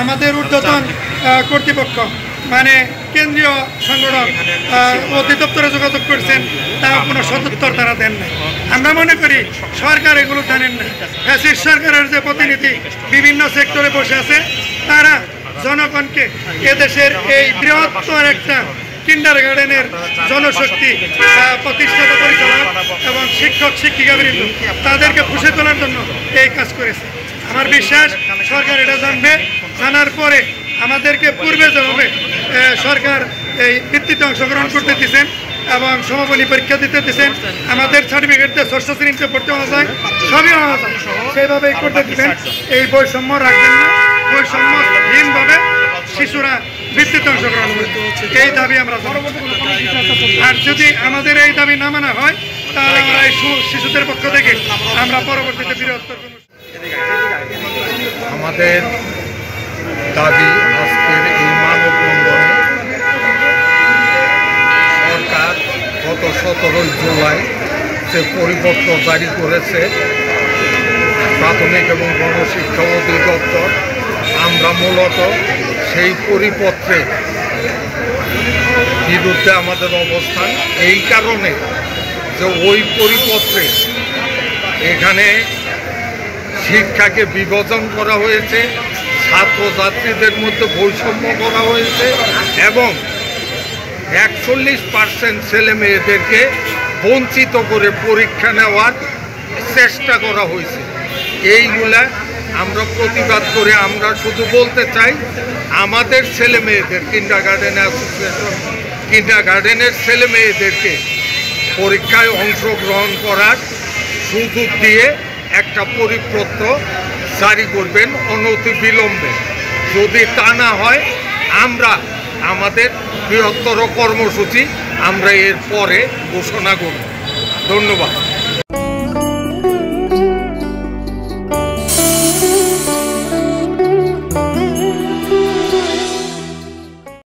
আমাদের ঊর্ধ্বতন কর্তৃপক্ষ মানে কেন্দ্রীয় সংগঠন অধিদপ্তরে যোগাযোগ করছেন, তাও কোনো সদুত্তর তারা দেন না। আমরা মনে করি সরকার এগুলো জানেন না। ফ্যাসিস্ট সরকারের যে প্রতিনিধি বিভিন্ন সেক্টরে বসে আছে, তারা জনগণকে এদেশের এই বৃহত্তর একটা কিন্ডারগার্ডেনের জনশক্তি প্রতিষ্ঠাতা পরিচালক এবং শিক্ষক শিক্ষিকাবৃন্দ তাদেরকে খুশি তোলার জন্য এই কাজ করেছে। আমার বিশ্বাস সরকার এটা জানবে, জানার পরে আমাদেরকে পূর্বে যেভাবে সরকার এই ভিত্তিতে অংশগ্রহণ করতে দিচ্ছেন এবং সমাপনী পরীক্ষা দিতে দিচ্ছেন, আমাদের সার্টিফিকেট দিয়ে ষষ্ঠ শ্রেণীতে পড়তে হওয়া যায়, সবই হওয়া যায়, সেইভাবেই করতে দিচ্ছেন। এই বৈষম্য রাখবেন না, বৈষম্যহীনভাবে শিশুরা ভিত্তিতে অংশগ্রহণ করবে, এই দাবি আমরা জানাবো। আর যদি আমাদের এই দাবি না মানা হয়, তাহলে আমরা এই শিশুদের পক্ষ থেকে আমরা পরবর্তীতে বৃহত্তর আমাদের দাবি আজকের এই মানববন্ধনে সরকার গত 17 জুলাই যে পরিপত্র জারি করেছে প্রাথমিক এবং গণশিক্ষা অধিদপ্তর, আমরা মূলত সেই পরিপত্রের বিরুদ্ধে আমাদের অবস্থান। এই কারণে যে ওই পরিপত্রে এখানে শিক্ষাকে বিভাজন করা হয়েছে, ছাত্রছাত্রীদের মধ্যে বৈষম্য করা হয়েছে এবং 41% ছেলে মেয়েদেরকে বঞ্চিত করে পরীক্ষা নেওয়ার চেষ্টা করা হয়েছে। এইগুলা আমরা প্রতিবাদ করে আমরা শুধু বলতে চাই, আমাদের ছেলে মেয়েদের কিন্ডারগার্ডেনের ছেলে মেয়েদেরকে পরীক্ষায় অংশগ্রহণ করার সুযোগ দিয়ে একটা পরিপত্র জারি করবেন অনতি বিলম্বে। যদি তা না হয় আমরা আমাদের বৃহত্তর কর্মসূচি আমরা এর পরে ঘোষণা করব। ধন্যবাদ।